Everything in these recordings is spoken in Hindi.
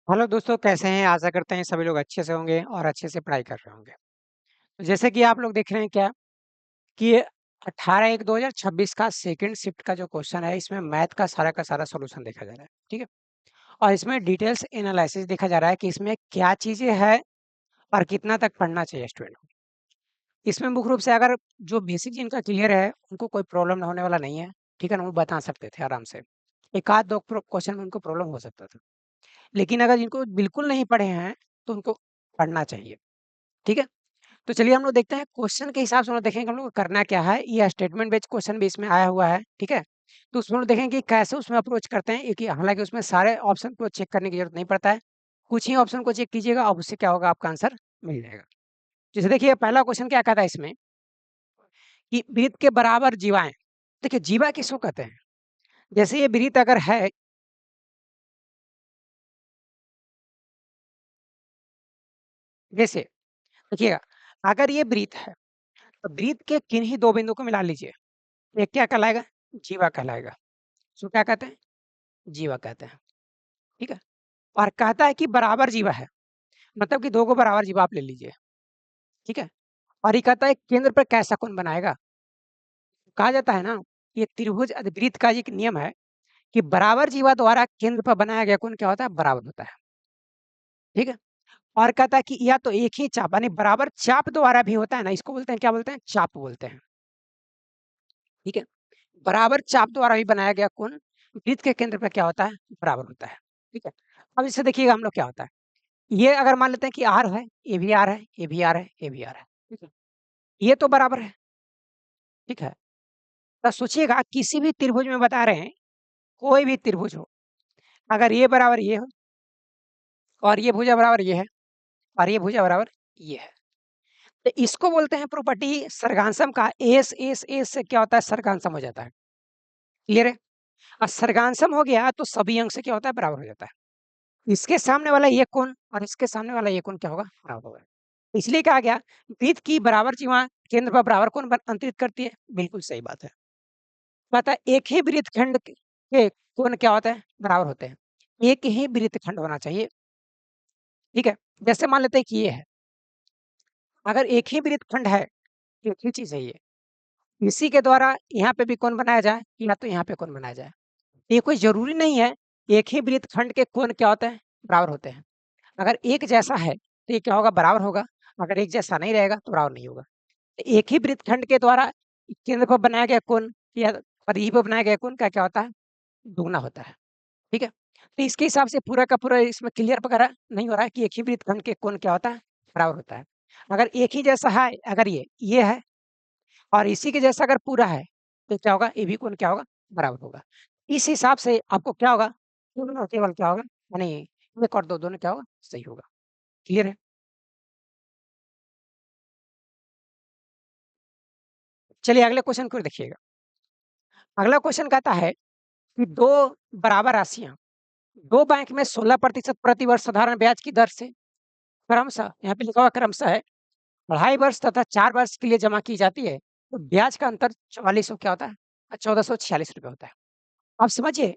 हेलो दोस्तों, कैसे हैं? आशा करते हैं सभी लोग अच्छे से होंगे और अच्छे से पढ़ाई कर रहे होंगे। तो जैसे कि आप लोग देख रहे हैं क्या कि 18/1/2026 का सेकंड शिफ्ट का जो क्वेश्चन है, इसमें मैथ का सारा सॉल्यूशन देखा जा रहा है, ठीक है? और इसमें डिटेल्स एनालिसिस देखा जा रहा है कि इसमें क्या चीज़ें हैं और कितना तक पढ़ना चाहिए स्टूडेंट को। इसमें मुख्य रूप से अगर जो बेसिक जिनका क्लियर है, उनको कोई प्रॉब्लम होने वाला नहीं है, ठीक है ना? वो बता सकते थे आराम से। 1 आध 2 क्वेश्चन में उनको प्रॉब्लम हो सकता था। लेकिन अगर जिनको बिल्कुल नहीं पढ़े हैं, तो उनको पढ़ना चाहिए, ठीक है? तो चलिए हम लोग देखते हैं क्वेश्चन के हिसाब से हम लोग देखेंगे हम लोग को करना क्या है। ये स्टेटमेंट बेस्ड क्वेश्चन भी इसमें आया हुआ है, ठीक है? तो उसमें हम लोग देखेंगे कि कैसे उसमें अप्रोच करते हैं। एक ही हालाँकि उसमें सारे ऑप्शन को चेक करने की ज़रूरत नहीं पड़ता है। कुछ ही ऑप्शन को चेक कीजिएगा और उससे क्या होगा आपका आंसर मिल जाएगा। जैसे देखिए पहला क्वेश्चन क्या कहता है इसमें कि वृत्त के बराबर जीवाएँ। देखिए जीवा किसको कहते हैं? जैसे ये वृत्त अगर है जैसे देखिएगा अगर ये वृत्त है, तो वृत्त के किन्हीं 2 बिंदु को मिला लीजिए। एक क्या कहलाएगा? जीवा कहलाएगा। इसको क्या कहते हैं? जीवा कहते हैं, ठीक है? और कहता है कि बराबर जीवा है, मतलब कि 2 को बराबर जीवा आप ले लीजिए, ठीक है? और ये कहता है केंद्र पर कैसा कोण बनाएगा? कहा जाता है ना, ये त्रिभुज अधिवृत्त का एक नियम है कि बराबर जीवा द्वारा केंद्र पर बनाया गया कोण क्या होता है? बराबर होता है, ठीक है? और कहता है कि या तो एक ही चाप यानी बराबर चाप द्वारा भी होता है ना, इसको बोलते हैं क्या बोलते हैं? चाप बोलते हैं, ठीक है? बराबर चाप द्वारा भी बनाया गया कोण वृत्त के केंद्र पे क्या होता है? बराबर होता है, ठीक है? अब इससे देखिएगा हम लोग क्या होता है, ये अगर मान लेते हैं कि R है, ये भी R है, ये भी R है, ये भी R है, ठीक है? ये तो बराबर है, ठीक है? तो सोचिएगा किसी भी त्रिभुज में बता रहे हैं, कोई भी त्रिभुज हो, अगर ये बराबर ये हो और ये भुजा बराबर ये है और ये भुजा बराबर ये है, तो इसको बोलते हैं प्रॉपर्टी सर्गांशम का। एस से क्या होता है? सर्गांशम हो जाता है, क्लियर है? और सर्गांशम हो गया तो सभी अंक से क्या होता है? बराबर हो जाता है। इसके सामने वाला ये कोण और इसके सामने वाला ये कोण क्या होगा? बराबर होगा। इसलिए कहा गया वृत्त की बराबर सीमा केंद्र पर बराबर कोण अंतरित करती है। बिल्कुल सही बात है। पता है एक ही वृत्तखंड के कोण क्या होते हैं? बराबर होते हैं। एक ही वृत्तखंड होना चाहिए, ठीक है? जैसे मान लेते हैं कि ये है, अगर एक ही वृत्तखंड है, एक ही चीज़ है ये, इसी के द्वारा यहाँ पे भी कोण बनाया जाए या तो यहाँ पे कोण बनाया जाए। ये कोई ज़रूरी नहीं है, एक ही वृत्तखंड के कोण क्या होते हैं? बराबर होते हैं। अगर एक जैसा है, तो ये क्या होगा? बराबर होगा, अगर एक जैसा नहीं रहेगा तो बराबर नहीं होगा। एक ही वृत्तखंड के द्वारा केंद्र पर बनाया गया कोण या परिधि पर बनाया गया कोण का क्या होता है? दुगुना होता है, ठीक है? तो इसके हिसाब से पूरा का पूरा इसमें क्लियर वगैरह नहीं हो रहा है कि एक ही वृत्तखंड के कोण क्या होता है? बराबर होता है। अगर एक ही जैसा है, अगर ये है और इसी के जैसा अगर पूरा है, तो क्या होगा? ये भी कोण क्या होगा? बराबर होगा। इस हिसाब से आपको क्या होगा? केवल और केवल क्या होगा? यानी 1 और 2 दोनों क्या होगा? सही होगा। क्लियर है? चलिए अगले क्वेश्चन को देखिएगा। अगला क्वेश्चन कहता है कि 2 बराबर राशियाँ 2 बैंक में 16% प्रति वर्ष साधारण ब्याज की दर से क्रमशः यहाँ पे लिखा हुआ क्रमशः है, 2.5 वर्ष तथा 4 वर्ष के लिए जमा की जाती है, तो ब्याज का अंतर 4400 क्या होता है? 1446 रुपए होता है। अब समझिए,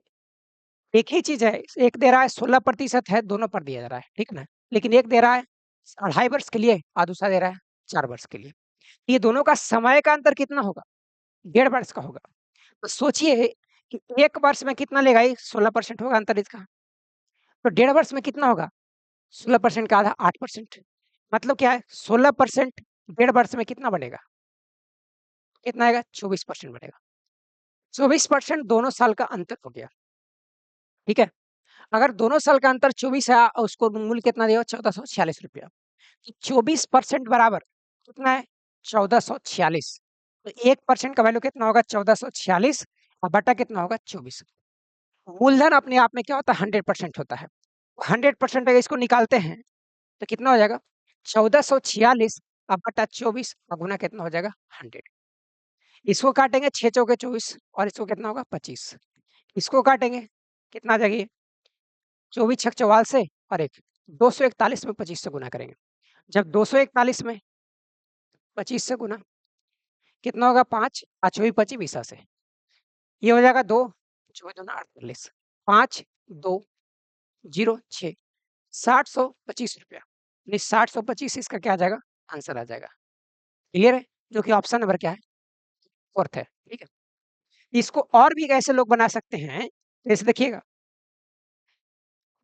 एक ही चीज़ है, एक दे रहा है 16% है, दोनों पर दिया जा रहा है, ठीक है ना? लेकिन एक दे रहा है 2.5 वर्ष के लिए और दूसरा दे रहा है 4 वर्ष के लिए। ये दोनों का समय का अंतर कितना होगा? 1.5 वर्ष का होगा। तो सोचिए कि 1 वर्ष में कितना लेगा ये? 16% होगा अंतर इसका। तो 1.5 वर्ष में कितना होगा? 16% का आधा 8%। मतलब क्या है? 16% 1.5 वर्ष में कितना बनेगा? कितना आएगा? 24% बनेगा। 24% दोनों साल का अंतर हो गया, ठीक है? अगर दोनों साल का अंतर 24 है और उसको मूल्य कितना दिया? 1446 रुपया। तो 24% बराबर कितना है? 1446। तो 1% का वैल्यू कितना होगा? 1446 और बटा कितना होगा? 24। मूलधन अपने आप में क्या होता है? 100% होता है। 100% अगर इसको निकालते हैं तो कितना हो जाएगा? 1446 अब बटा 24 और गुना कितना हो जाएगा? 100। इसको काटेंगे 6 चौके 24 और इसको कितना होगा? 25। इसको काटेंगे कितना आ जाएगा ये? 24 छक 44 से और 1 241 में 25 से गुना करेंगे। जब 241 में 25 से गुना कितना होगा? 5 5 चौबीस 25 20 से ये हो जाएगा 2 चौबीस दूना 48 5 2 0 6 ₹725 यानी 725 इसका क्या आ जाएगा? आंसर आ जाएगा। क्लियर है? जो कि ऑप्शन नंबर क्या है? 4th है, ठीक है? इसको और भी ऐसे लोग बना सकते हैं, जैसे देखिएगा,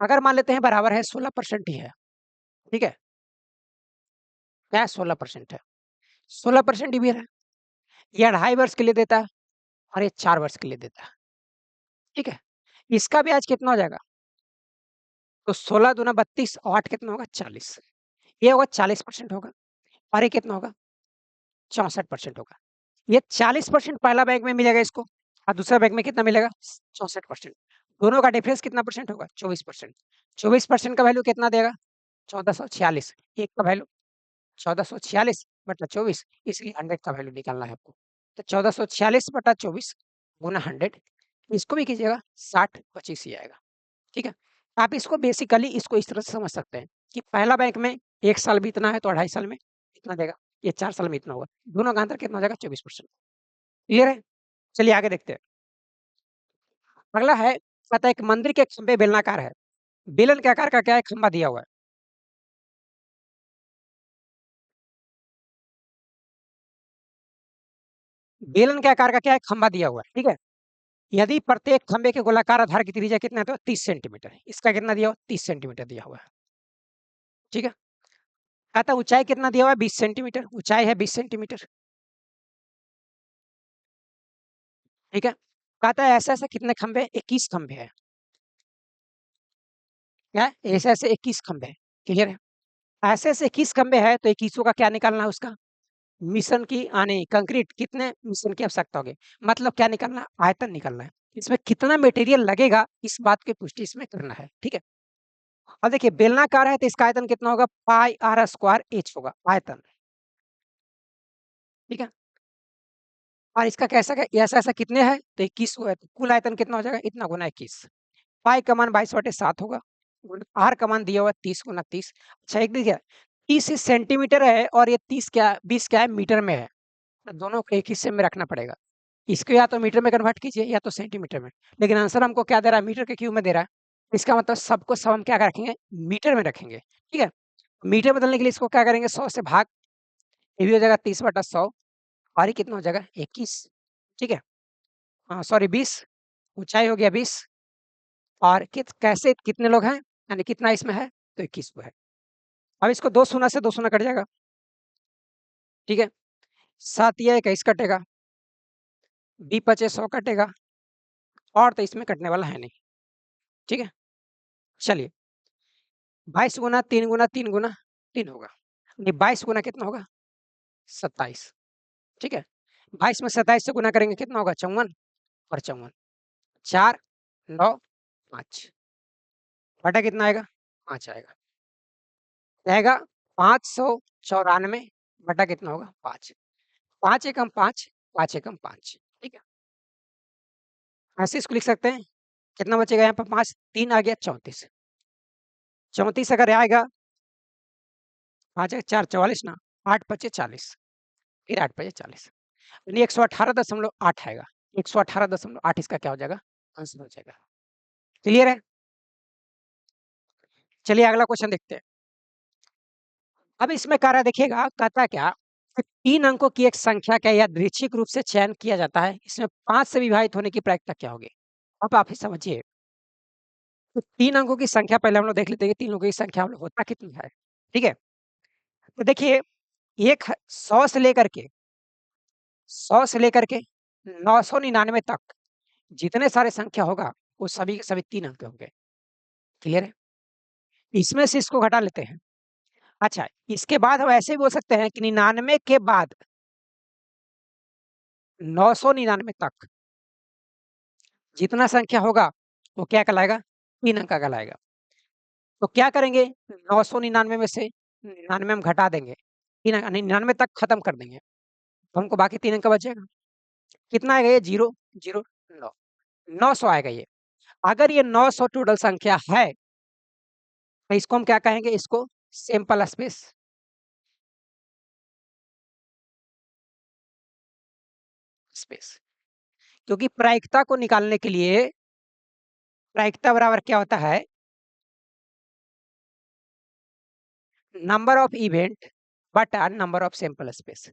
अगर मान लेते हैं बराबर है 16% ही है, ठीक है? क्या है 16% है, 16% ही भी है, ये 2.5 वर्ष के लिए देता है और ये 4 वर्ष के लिए देता है, ठीक है? इसका ब्याज कितना हो जाएगा? तो 16 दूना 32 और 8 कितना होगा? 40, ये होगा 40% होगा और ये कितना होगा? 64% होगा। ये 40% पहला बैंक में मिलेगा इसको और दूसरा बैंक में कितना मिलेगा? 64%। दोनों का डिफरेंस कितना परसेंट होगा? 24%। 24% का वैल्यू कितना देगा? 1446। एक का वैल्यू 1446 बटा 24, इसलिए 100 का वैल्यू निकालना है आपको। तो 1446 बटा 24 गुना 100, इसको भी कीजिएगा 60-25 ही आएगा, ठीक है? आप इसको बेसिकली इसको इस तरह से समझ सकते हैं कि पहला बैंक में 1 साल बीतना है तो 2.5 साल में इतना देगा, ये 4 साल में इतना होगा। दोनों का अंतर कितना हो जाएगा? 24%। क्लियर है? चलिए आगे देखते हैं। अगला है, कहता है एक मंदिर के खंभे बेलनाकार है। बेलन के आकार का क्या है? खंभा दिया हुआ है। बेलन के आकार का क्या है? खंभा दिया हुआ है, ठीक है? यदि प्रत्येक खंभे के गोलाकार आधार की त्रिज्या कितना है? तो 30 सेंटीमीटर है। इसका कितना दिया हुआ? 30 सेंटीमीटर दिया हुआ है, ठीक है? कहता है ऊंचाई कितना दिया हुआ है? 20 सेंटीमीटर। ऊंचाई है 20 सेंटीमीटर, ठीक है? कहता है ऐसे-ऐसे कितने खंभे? 21 खंभे हैं। क्या है? ऐसे-ऐसे 21 खंभे हैं। क्लियर है? ऐसे-ऐसे 21 खंभे हैं तो 21 का क्या निकालना है उसका? मिश्रण की नहीं, कंक्रीट कितने मिश्रण की आवश्यकता होगी? मतलब क्या निकालना है? आयतन निकालना है। इसमें कितना मटेरियल लगेगा इस बात की पुष्टि इसमें करना है, ठीक है? और देखिए बेलनाकार है तो इसका आयतन कितना होगा? पाई आर स्क्वायर एच होगा आयतन, ठीक है? और इसका कैसा ऐसा-ऐसा कितने हैं? तो 21 को है तो कुल आयतन कितना हो जाएगा? इतना गुना 21। पाई का मान 22/7 होगा। आर का मान दिया हुआ है 30 गुना 30। अच्छा एक देखिए 30 सेंटीमीटर है और ये 30 क्या 20 क्या है? मीटर में है। तो दोनों को एक हिस्से में रखना पड़ेगा। इसको या तो मीटर में कन्वर्ट कीजिए या तो सेंटीमीटर में। लेकिन आंसर हमको क्या दे रहा है? मीटर के क्यूब में दे रहा है। इसका मतलब सबको सब हम क्या रखेंगे? मीटर में रखेंगे, ठीक है? मीटर बदलने के लिए इसको क्या करेंगे? 100 से भाग, ये भी हो जाएगा 30/100 और ये कितना हो जाएगा? 21, ठीक है? हाँ, सॉरी 20, ऊँचाई हो गया 20 और कैसे कितने लोग हैं? यानी कितना इसमें है? तो 21 को है। अब इसको 2 शून्य से 2 शून्य कट जाएगा, ठीक है? 7 या 21 कटेगा, बी पचे 100 कटेगा और तो इसमें कटने वाला है नहीं, ठीक है? चलिए 22 गुना 3 गुना 3 गुना 3 होगा। ये 22 गुना कितना होगा? 27, ठीक है? 22 में 27 से गुना करेंगे कितना होगा? 54 और 54 4 9 5 बटा कितना आएगा? 5 आएगा। आएगा 594 बटा कितना होगा? 5। 5 एकम 5, 5 एकम 5, ठीक है? ऐसे इसको लिख सकते हैं। कितना बचेगा यहाँ पर 5, 3 आ गया 34। 34 अगर आएगा 5 एक 4 44 ना, 8 पचे 40, फिर 8 पचे 40 यानी 118.8 आएगा। 118.8 इसका क्या हो जाएगा? आंसर हो जाएगा। क्लियर है? चलिए अगला क्वेश्चन देखते हैं। अब इसमें कह रहा है देखिएगा, कहता है क्या कि 3 अंकों की एक संख्या का यादृच्छिक रूप से चयन किया जाता है। इसमें 5 से विभाजित होने की प्रायिकता क्या होगी? अब आप ही समझिए। तो 3 अंकों की संख्या पहले हम लोग देख लेते हैं कि 3 अंकों की संख्या हम लोग होता कितनी है, ठीक है? तो देखिए एक 100 से लेकर के 100 से लेकर के 999 तक जितने सारे संख्या होगा वो सभी के सभी 3 अंक के होंगे। क्लियर है? इसमें से इसको घटा लेते हैं। अच्छा इसके बाद हम ऐसे भी बोल सकते हैं कि 99 के बाद 999 तक जितना संख्या होगा वो क्या कहलाएगा? 3 अंक का कहलाएगा। तो क्या करेंगे? 999 में से 99 हम घटा देंगे। 3 अंक 99 तक खत्म कर देंगे। तो हमको बाकी 3 अंक का बचेगा। कितना आएगा ये? 0 0 9 900 आएगा ये। अगर ये 900 टोटल संख्या है तो इसको हम क्या कहेंगे? इसको सैंपल स्पेस स्पेस क्योंकि प्रायिकता को निकालने के लिए प्रायिकता बराबर क्या होता है? नंबर ऑफ इवेंट बटा नंबर ऑफ सैंपल स्पेस।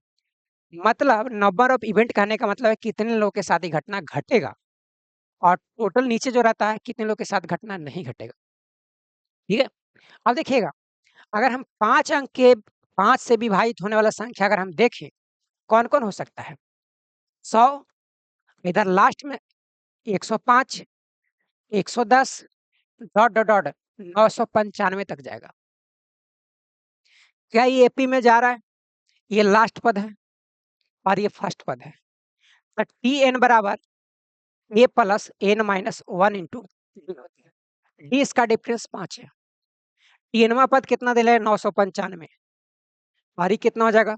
मतलब नंबर ऑफ इवेंट कहने का मतलब है कितने लोगों के साथ ये घटना घटेगा, और टोटल नीचे जो रहता है कितने लोगों के साथ घटना नहीं घटेगा। ठीक है? अब देखिएगा, अगर हम 5 अंक के 5 से विभाजित होने वाला संख्या अगर हम देखें, कौन-कौन हो सकता है? 100, इधर लास्ट में 105, 110 डॉट, डॉट, डॉट 995 तक जाएगा। क्या ये एपी में जा रहा है? ये लास्ट पद है और ये फर्स्ट पद है। तो टीएन बराबर a plus n minus 1 into d होती है। डी इसका डिफरेंस 5 है। टीएनवा पद कितना दिला है? 995, और ये कितना हो जाएगा?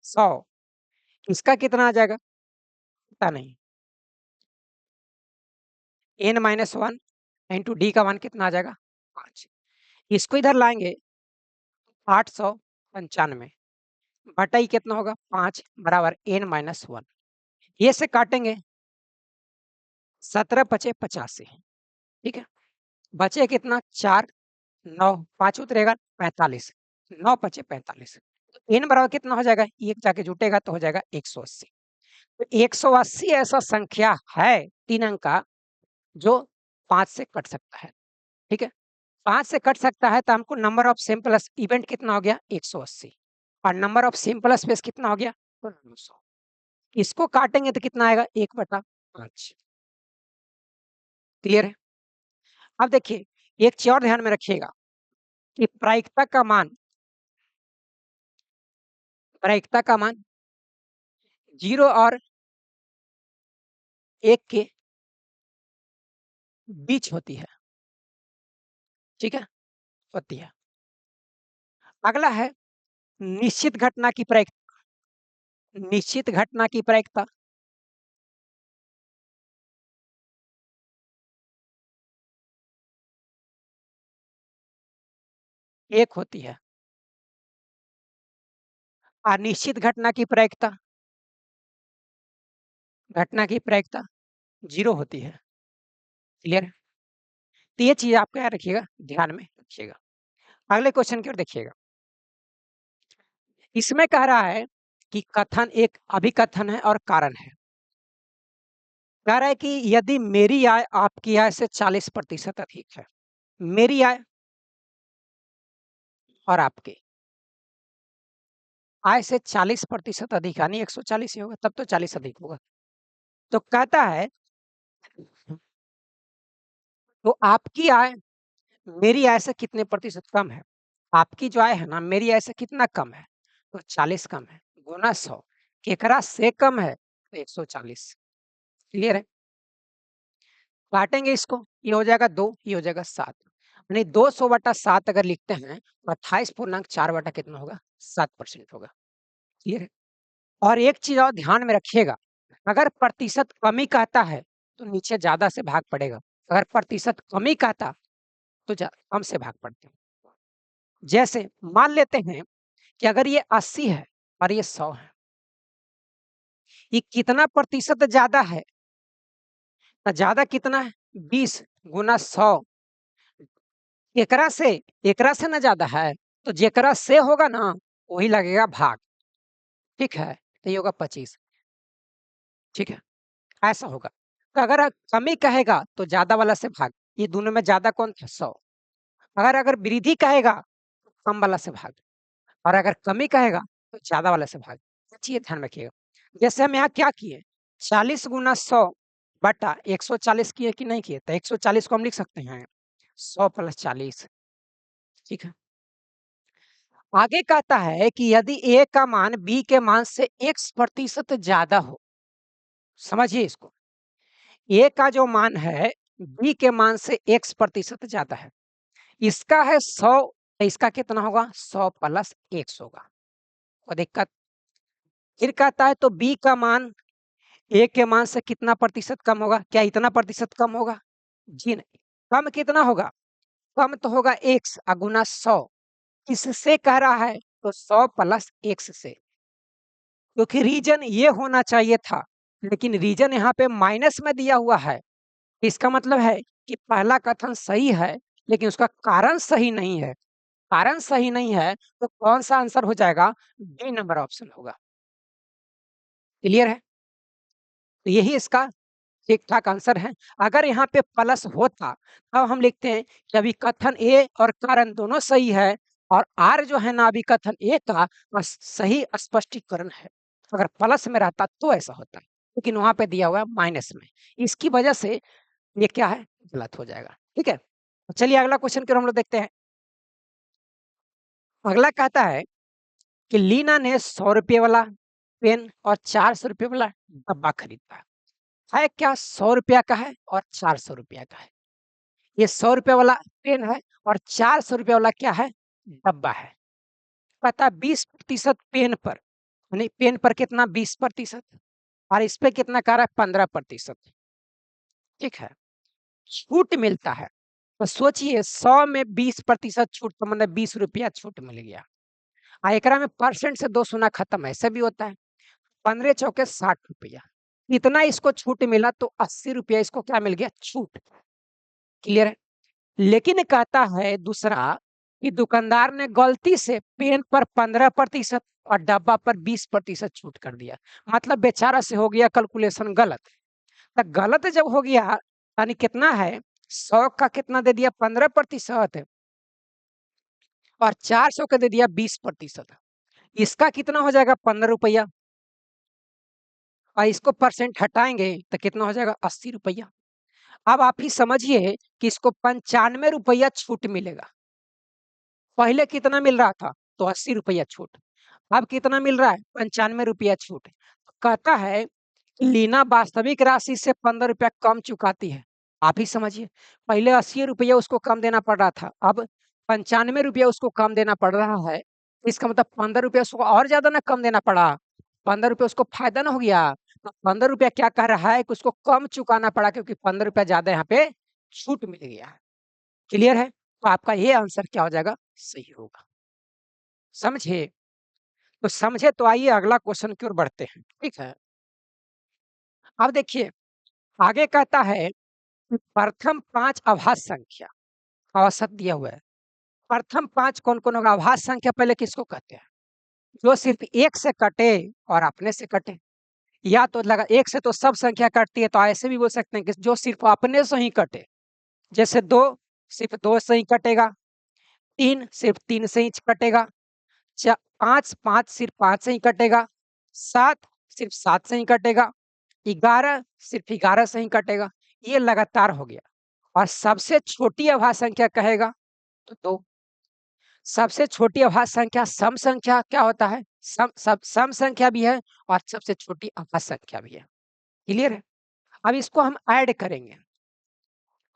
100। इसका कितना आ जाएगा? पता नहीं। एन माइनस 1 इंटू डी का मान कितना आ जाएगा? 5। इसको इधर लाएंगे 895 बटा ही कितना होगा? 5 बराबर एन माइनस 1। ये से काटेंगे 17 पचे 85। ठीक है, बचे कितना? 4, 9, 5 उतरेगा 45, 9 पचे 45। तो एन बराबर कितना हो जाएगा? एक जाके जुटेगा तो हो जाएगा 180। तो 180 ऐसा संख्या है 3 अंक का जो 5 से कट सकता है। ठीक है, 5 से कट सकता है, तो हमको नंबर ऑफ सैंपल इवेंट कितना हो गया? 180, और नंबर ऑफ सैंपल स्पेस कितना हो गया? 900। इसको काटेंगे तो कितना आएगा? 1/5। क्लियर है? अब देखिए, एक चीज और ध्यान में रखिएगा कि प्रायिकता का मान 0 और 1 के बीच होती है। ठीक है, होती है। अगला है निश्चित घटना की प्रायिकता। निश्चित घटना की प्रायिकता 1 होती है। अनिश्चित घटना की प्रायिकता 0 होती है। क्लियर है? तो ये चीज आप क्या रखिएगा? ध्यान में रखिएगा। अगले क्वेश्चन की ओर देखिएगा। इसमें कह रहा है कि कथन एक अभिकथन है और कारण है। कह रहा है कि यदि मेरी आय आपकी आय से 40% अधिक है, मेरी आय और आपकी आय से 40% अधिक, यानी 140 ही होगा, तब तो 40 अधिक होगा। तो कहता है तो आपकी आय मेरी आय से कितने प्रतिशत कम है? आपकी जो आय है ना, मेरी आय से कितना कम है? तो 40 कम है, गुना 100। केकरा से कम है? तो 140। क्लियर है? काटेंगे इसको, ये हो जाएगा 2, ये हो जाएगा 7। यानी 200/7 अगर लिखते हैं तो 28.4 बटा कितना होगा? 7% होगा। क्लियर है? और एक चीज और ध्यान में रखिएगा, अगर प्रतिशत कमी कहता है तो नीचे ज्यादा से भाग पड़ेगा, अगर प्रतिशत कमी कहता तो कम से भाग पड़ते हैं। जैसे मान लेते हैं कि अगर ये 80 है और ये 100 है, ये कितना प्रतिशत ज्यादा है? तो ज्यादा कितना है? 20 गुना 100। एकरा से ना ज्यादा है, तो जेकरा से होगा ना वही लगेगा भाग। ठीक है, तो ये होगा 25। ठीक है, ऐसा होगा। तो अगर कमी कहेगा तो ज्यादा वाला से भाग, ये दोनों में ज्यादा कौन था? 100। अगर अगर वृद्धि कहेगा तो कम वाला से भाग, और अगर कमी कहेगा तो ज्यादा वाला से भाग। ये चीज ध्यान रखिएगा। जैसे हम यहाँ क्या किए, 40 गुना 100 बटा 140 किए कि नहीं किए? तो 140 को हम लिख सकते हैं 100 प्लस 40। ठीक है, आगे कहता है कि यदि ए का मान बी के मान से x% ज्यादा हो। समझिए इसको, ए का जो मान है बी के मान से x% ज्यादा है। इसका है 100, तो इसका कितना होगा? 100 प्लस x होगा। कोई दिक्कत? फिर कहता है तो बी का मान ए के मान से कितना प्रतिशत कम होगा? क्या इतना प्रतिशत कम होगा? जी नहीं। कम कितना होगा? कम तो होगा x गुना 100। इससे कह रहा है तो 100 प्लस x से, क्योंकि रीजन ये होना चाहिए था, लेकिन रीजन यहाँ पे माइनस में दिया हुआ है। इसका मतलब है कि पहला कथन सही है लेकिन उसका कारण सही नहीं है। कारण सही नहीं है तो कौन सा आंसर हो जाएगा? बी नंबर ऑप्शन होगा। क्लियर है? तो यही इसका ठीक-ठाक आंसर है। अगर यहाँ पे प्लस होता, तब हम लिखते हैं कि अभिकथन ए और कारण दोनों सही है और आर जो है ना अभिकथन ए का सही स्पष्टीकरण है। अगर प्लस में रहता तो ऐसा होता, लेकिन वहाँ पे दिया हुआ है माइनस में। इसकी वजह से ये क्या है? गलत हो जाएगा। ठीक है? तो चलिए अगला क्वेश्चन की ओर हम लोग देखते हैं। अगला कहता है कि लीना ने ₹100 वाला पेन और ₹400 वाला डब्बा खरीदा। है क्या ₹100 का है और ₹400 का है। ये ₹100 वाला पेन है और ₹400 वाला क्या है? डब्बा है। पता 20% पेन पर, यानी पेन पर कितना 20% और इस पे कितना कह रहा है 15%। ठीक है? छूट मिलता है। तो सोचिए 100 में 20% छूट तो मतलब ₹20 छूट मिल गया। एकरा में परसेंट से 2 शून्य खत्म ऐसे भी होता है। 15 चौके ₹60। इतना इसको छूट मिला तो ₹80 इसको क्या मिल गया? छूट। क्लियर है? लेकिन कहता है दूसरा कि दुकानदार ने गलती से पेन पर 15% और डब्बा पर 20% छूट कर दिया। मतलब बेचारा से हो गया कैलकुलेशन गलत। तो गलत जब हो गया यानी कितना है? 100 का कितना दे दिया? 15% और 400 का दे दिया 20%। इसका कितना हो जाएगा? ₹15 और इसको परसेंट हटाएंगे तो कितना हो जाएगा? ₹80। अब आप ही समझिए कि इसको ₹95 छूट मिलेगा। पहले कितना मिल रहा था? तो ₹80 छूट। अब कितना मिल रहा है? ₹95 छूट। कहता है कि लीना वास्तविक राशि से ₹15 कम चुकाती है। आप ही समझिए, पहले ₹80 उसको कम देना पड़ रहा था, अब ₹95 उसको कम देना पड़ रहा है। इसका मतलब ₹15 उसको और ज़्यादा ना कम देना पड़ा। ₹15 उसको फ़ायदा ना हो गया। तो ₹15 क्या कह रहा है कि उसको कम चुकाना पड़ा क्योंकि ₹15 ज़्यादा यहाँ पे छूट मिल गया है। क्लियर है? तो आपका ये आंसर क्या हो जाएगा? सही होगा। समझे? तो समझे तो आइए अगला क्वेश्चन की ओर बढ़ते हैं। ठीक है? अब देखिए आगे कहता है कि प्रथम 5 अभाज्य संख्या औसत दिया हुआ है। प्रथम 5 कौन-कौन होगा? अभाज्य संख्या पहले किसको कहते हैं? जो सिर्फ 1 से कटे और अपने से कटे। या तो लगा 1 से तो सब संख्या कटती है तो ऐसे भी बोल सकते हैं कि जो सिर्फ अपने से ही कटे। जैसे 2 सिर्फ 2 से ही कटेगा, 3 सिर्फ 3 से ही कटेगा, च 5, 5 सिर्फ 5 से ही कटेगा, 7 सिर्फ 7 से ही कटेगा, 11 सिर्फ 11 से ही कटेगा। ये लगातार हो गया। और सबसे छोटी अभाज्य संख्या कहेगा तो 2। सबसे छोटी अभाज्य संख्या सम संख्या क्या होता है? सम संख्या भी है और सबसे छोटी अभाज्य संख्या भी है। क्लियर है? अब इसको हम ऐड करेंगे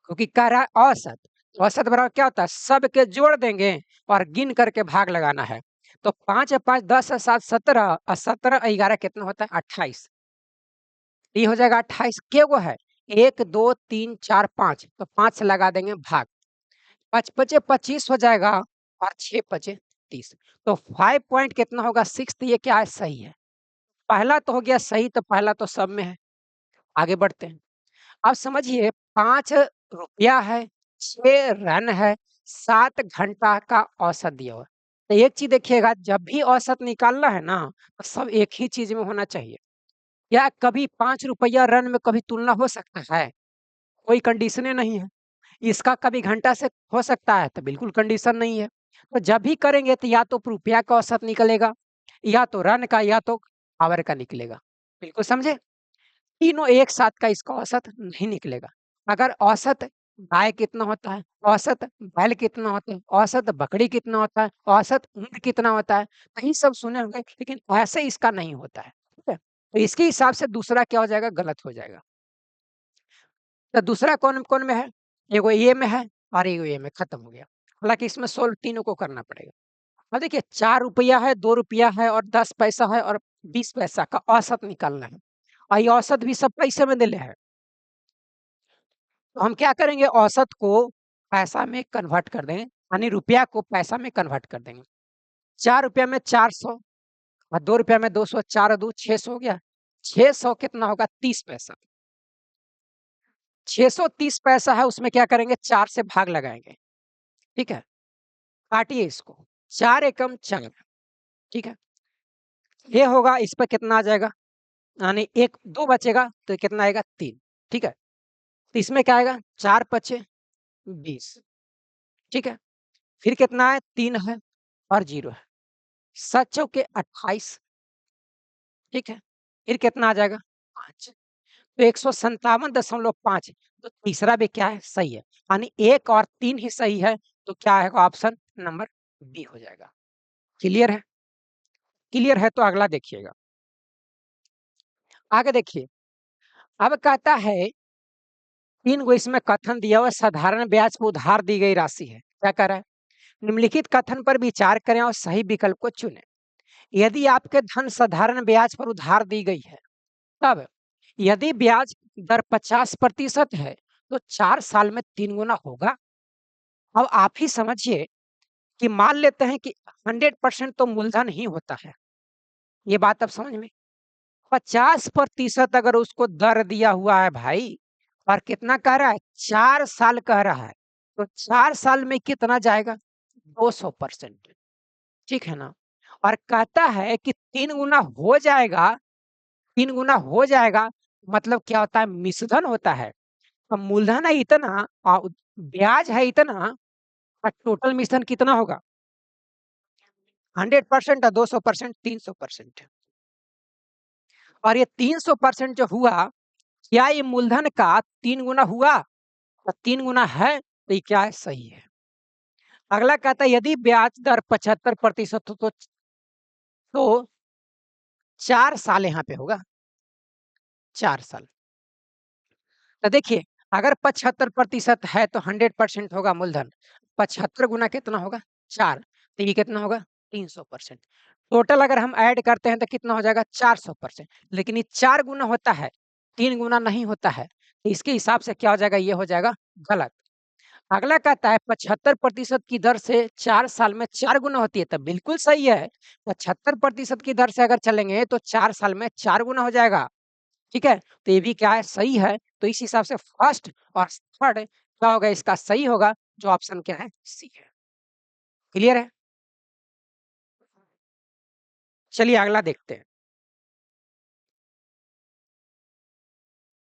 क्योंकि कह रहा है औसत। औसत बराबर क्या होता है? सब के जोड़ देंगे और गिन करके भाग लगाना है। तो 5 है 5, 10 है 7, 17 और 17 और 11 कितना होता है? 28। ये हो जाएगा 28 के गो है? 1, 2, 3, 4, 5 तो 5 से लगा देंगे भाग। 5 पचे 25 हो जाएगा और 6 पचे 30। तो 5 पॉइंट कितना होगा? 6 तो ये क्या है? सही है। पहला तो हो गया सही तो पहला तो सब में है। आगे बढ़ते हैं। अब समझिए ₹5 है, 6 रन है, 7 घंटा का औसत दिया हुआ है। तो एक चीज़ देखिएगा जब भी औसत निकालना है ना, तो सब एक ही चीज़ में होना चाहिए। क्या कभी ₹5 रन में कभी तुलना हो सकता है? कोई कंडीशने नहीं है। इसका कभी घंटा से हो सकता है? तो बिल्कुल कंडीशन नहीं है। तो जब भी करेंगे तो या तो रुपया का औसत निकलेगा, या तो रन का या तो आवर का निकलेगा। बिल्कुल समझे? तीनों एक साथ का इसका औसत नहीं निकलेगा। अगर औसत गाय कितना होता है, औसत बैल कितना होता है, औसत बकरी कितना होता है, औसत ऊँट कितना होता है, कहीं सब सुने होंगे लेकिन ऐसे इसका नहीं होता है। ठीक है? तो इसके हिसाब से दूसरा क्या हो जाएगा? गलत हो जाएगा। तो दूसरा कौन-कौन में है? एगो ये में है और एगो ये में खत्म हो गया। हालाँकि इसमें सोल्व तीनों को करना पड़ेगा। अब देखिए ₹4 है, ₹2 है और 10 पैसा है और 20 पैसा का औसत निकालना है। और ये औसत भी सब पैसे में देले है। तो हम क्या करेंगे औसत को पैसा में कन्वर्ट कर देंगे, यानी रुपया को पैसा में कन्वर्ट कर देंगे। ₹4 में 400 और ₹2 में 200, 4 और 2 600 हो गया। 600 कितना होगा? 30 पैसा। 630 पैसा है उसमें क्या करेंगे 4 से भाग लगाएँगे, ठीक है? काटिए इसको, 4 एकम 4, ठीक है? ये होगा, इस पे कितना आ जाएगा? यानी 1 2 बचेगा तो कितना आएगा? 3, ठीक है? तो इसमें क्या आएगा? 4 पचे 20, ठीक है? फिर कितना है? 3 है और 0 है। 7 चौके 28, ठीक है? फिर कितना आ जाएगा? 5, तो 157.5, तो तीसरा भी क्या है? सही है। यानी 1 और 3 ही सही है, तो क्या आएगा? ऑप्शन नंबर बी हो जाएगा। क्लियर है? क्लियर है तो अगला देखिएगा। आगे देखिए, अब कहता है 3 गो इसमें कथन दिया हुआ है, साधारण ब्याज पर उधार दी गई राशि है। क्या कह रहा है? निम्नलिखित कथन पर विचार करें और सही विकल्प को चुनें। यदि आपके धन साधारण ब्याज पर उधार दी गई है, तब यदि ब्याज दर 50% है, तो 4 साल में 3 गुना होगा। अब आप ही समझिए कि मान लेते हैं कि 100% तो मूलधन ही होता है। ये बात अब समझ में? 50% अगर उसको दर दिया हुआ है भाई, और कितना कह रहा है? 4 साल कह रहा है, तो 4 साल में कितना जाएगा? 200%, ठीक है ना? और कहता है कि 3 गुना हो जाएगा, 3 गुना हो जाएगा, मतलब क्या होता है? मिश्रधन होता है। अब मूलधन है इतना और ब्याज है इतना, और टोटल मिश्रण कितना होगा? 100% और 200%, 300%। और ये 300% जो हुआ, क्या ये मूलधन का 3 गुना हुआ? तो 3 गुना है, तो ये क्या है? सही है। अगला कहता है यदि ब्याज दर 75% हो, तो 4 साल यहाँ पे होगा, 4 साल। तो देखिए, अगर 75% है तो 100% होगा मूलधन। 75 गुना कितना होगा? 4, तो ये कितना होगा? 300%। टोटल अगर हम ऐड करते हैं तो कितना हो जाएगा? 400%। लेकिन ये 4 गुना होता है, 3 गुना नहीं होता है। तो इसके हिसाब से क्या हो जाएगा? ये हो जाएगा गलत। अगला कहता है 75% की दर से 4 साल में 4 गुना होती है, तब बिल्कुल सही है। 75% की दर से अगर चलेंगे तो 4 साल में 4 गुना हो जाएगा। ठीक है? तो ये भी क्या है? सही है। तो इस हिसाब से फर्स्ट और थर्ड क्या होगा? इसका सही होगा, जो ऑप्शन क्या है? सी है। क्लियर है? चलिए अगला देखते हैं।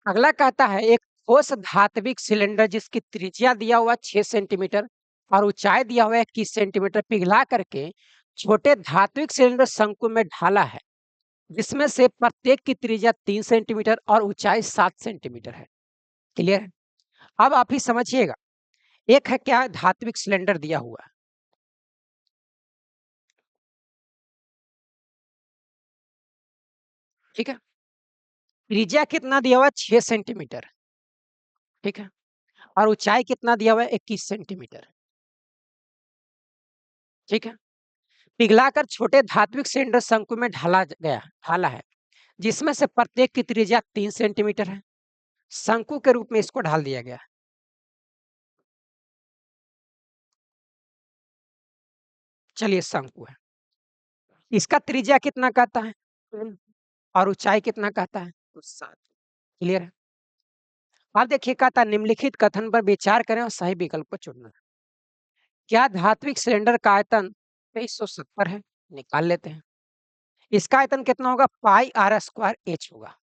अगला कहता है एक ठोस धात्विक सिलेंडर जिसकी त्रिज्या दिया हुआ 6 सेंटीमीटर और ऊंचाई दिया हुआ है 21 सेंटीमीटर, पिघला करके छोटे धात्विक सिलेंडर शंकु में ढाला है, जिसमें से प्रत्येक की त्रिज्या 3 सेंटीमीटर और ऊंचाई 7 सेंटीमीटर है। क्लियर है? अब आप ही समझिएगा। एक है क्या? धात्विक सिलेंडर दिया हुआ है, ठीक है? त्रिज्या कितना दिया हुआ है? 6 सेंटीमीटर, ठीक है? और ऊंचाई कितना दिया हुआ है? 21 सेंटीमीटर, ठीक है? पिघलाकर छोटे धात्विक सिलेंडर शंकु में ढाला है, जिसमें से प्रत्येक की त्रिज्या 3 सेंटीमीटर है। शंकु के रूप में इसको ढाल दिया गया है। चलिए शंकु है। इसका त्रिज्या कितना कहता है? 3, और ऊंचाई कितना कहता है? तो 7। क्लियर है? अब देखिए, कहता है निम्नलिखित कथन पर विचार करें और सही विकल्प को चुनना। क्या धात्विक सिलेंडर का आयतन 2370 है? निकाल लेते हैं। इसका आयतन कितना होगा? पाई आर स्क्वायर एच होगा।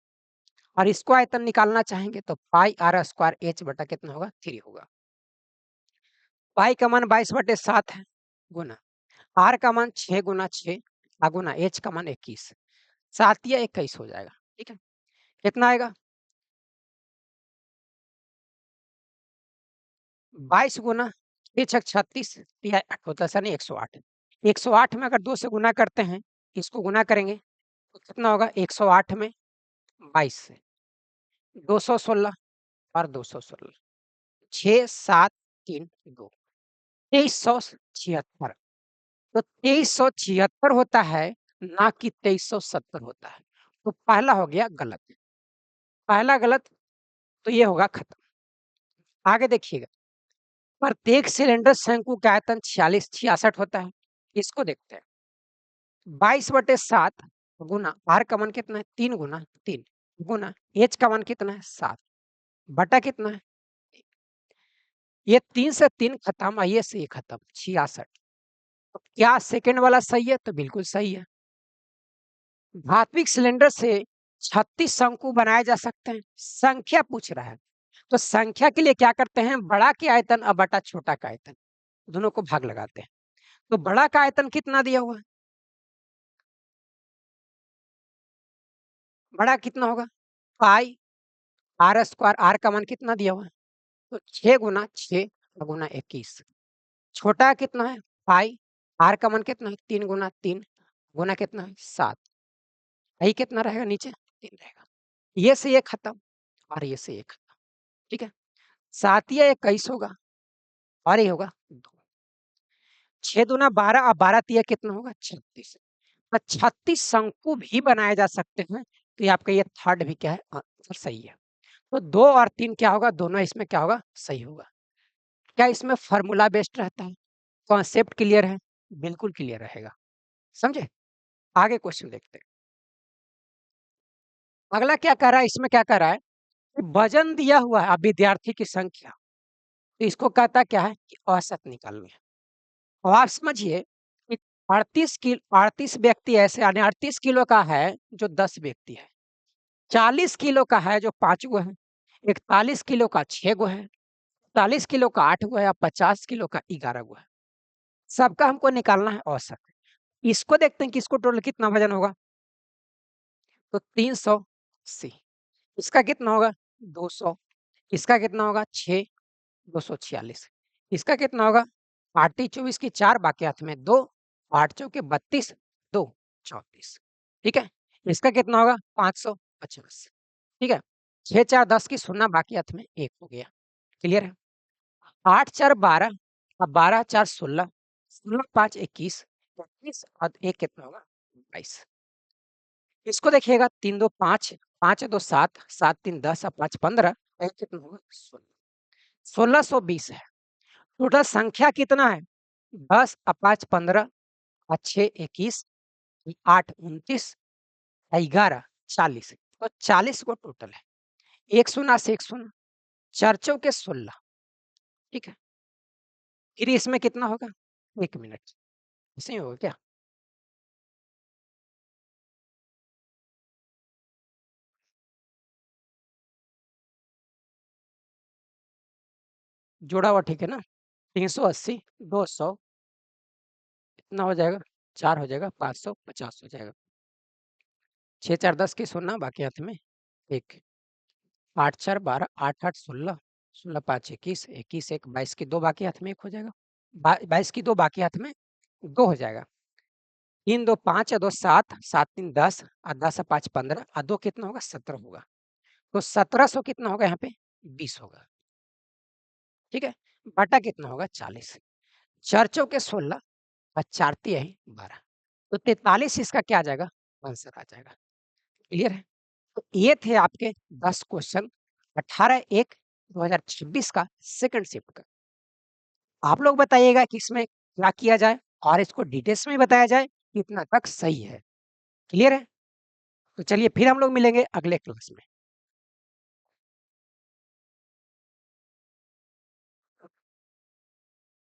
और इसको आयतन निकालना चाहेंगे तो पाई आर स्क्वायर एच बटा कितना होगा? 3 होगा। पाई का मान 22/7 है, गुना आर का मान 6 गुना 6, गुना एच का मान 21, 7 या 21 हो जाएगा। ठीक है? कितना आएगा? 22 गुना 6 36 या 8 होता है सर, नहीं 108। 108 में अगर 2 से गुना करते हैं, इसको गुना करेंगे तो कितना होगा? 108 में 22 से 216 और 216, 6 7 3 2, 2376। तो 2376 होता है, ना कि 2370 होता है। तो पहला हो गया गलत। पहला गलत, तो ये होगा खत्म। आगे देखिएगा, प्रत्येक सिलेंडर शंकु का आयतन 46 66 होता है। इसको देखते हैं। 22/7 गुना आर का मान कितना है? 3 गुना 3, गुना एच का मान कितना है? 7, बटा कितना है? ये 3 से 3 खत्म और ये से ये खत्म, 66। तो क्या सेकंड वाला सही है? तो बिल्कुल सही है। धात्विक सिलेंडर से 36 शंकु बनाए जा सकते हैं। संख्या पूछ रहा है, तो संख्या के लिए क्या करते हैं? बड़ा के आयतन अब बटा छोटा का आयतन, दोनों को भाग लगाते हैं। तो बड़ा का आयतन कितना दिया हुआ है? बड़ा कितना होगा? पाई आर स्क्वायर, आर का मान कितना दिया हुआ है? तो 6 गुना 6 गुना 21। छोटा कितना है? पाई, आर का मान कितना है? 3 गुना 3 गुना कितना है? 7। आई कितना रहेगा नीचे? 3 रहेगा। ये से ये खत्म और ये से ये खत्म। ठीक है, 7 या 21 होगा और ये होगा 2। 6 दूना 12 और 12 तिया कितना होगा? 36। तो 36 शंकु भी बनाए जा सकते हैं। तो ये आपका ये थर्ड भी क्या है? आंसर सही है। तो 2 और 3 क्या होगा? दोनों इसमें क्या होगा? सही होगा। क्या इसमें फार्मूला बेस्ड रहता है? कॉन्सेप्ट क्लियर है? बिल्कुल क्लियर रहेगा। समझे? आगे क्वेश्चन देखते हैं। अगला क्या कह रहा है? इसमें क्या कह रहा है कि वजन दिया हुआ है, अब विद्यार्थी की संख्या, तो इसको कहता क्या है कि औसत निकालनी है। और आप समझिए कि 38 व्यक्ति ऐसे, यानी 38 किलो का है जो 10 व्यक्ति है, 40 किलो का है जो 5 गो है, 41 किलो का 6 गो है, 40 किलो का 8 गो है, और 50 किलो का 11 गो है। सबका हमको निकालना है औसत। इसको देखते हैं कि इसको टोटल कितना वजन होगा। तो 380, इसका कितना होगा? 200, इसका कितना होगा? 6, 246, इसका कितना होगा? 8 24 की 4, बाकी हाथ में 2, 8 चौके 32, 2 34। ठीक है, इसका कितना होगा? 550। ठीक है, 6 4 10 की शून्य, बाकी हाथ में 1 हो गया। क्लियर है? 8 4 12 और 12 4 16, 16 5 21, 21 और 1 कितना होगा? 22। इसको देखिएगा, 3 2 5, 5 2 7, 7 3 10 और 5 15, 1 कितना होगा? 16। 1620 है। टोटल संख्या कितना है? 10 और 5 15 और 6 21, 8 29 और 11 40। तो 40 को टोटल है। एक शून्य से एक शून्य, 4 चौके 16। ठीक है, फिर इसमें कितना होगा? 1 मिनट, ऐसे ही होगा क्या? जोड़ा हुआ ठीक है ना? 380 200 कितना हो जाएगा? 4 हो जाएगा, 550 हो जाएगा। 6 4 10 की शून्य, बाकी हाथ में 1, 8 4 12, 8 8 16, 16 5 21, 21 1 22 की 2, बाकी हाथ में 1 हो जाएगा। 22 की 2, बाकी हाथ में 2 हो जाएगा। 3 2 5 और 2 7, 7 3 10 और 10 और 5 15 और 2 कितना होगा? 17 होगा। तो 1700 कितना होगा यहाँ पे? 20 होगा। ठीक है, बटा कितना होगा? 40। 4 चौके 16 और 4 तिया 12, तो 43 इसका क्या आ जाएगा? आंसर आ जाएगा। क्लियर है? तो ये थे आपके 10 क्वेश्चन 18/1/2026 का सेकंड शिफ्ट का। आप लोग बताइएगा कि इसमें क्या किया जाए और इसको डिटेल्स में बताया जाए, कितना तक सही है। क्लियर है? तो चलिए फिर हम लोग मिलेंगे अगले क्लास में।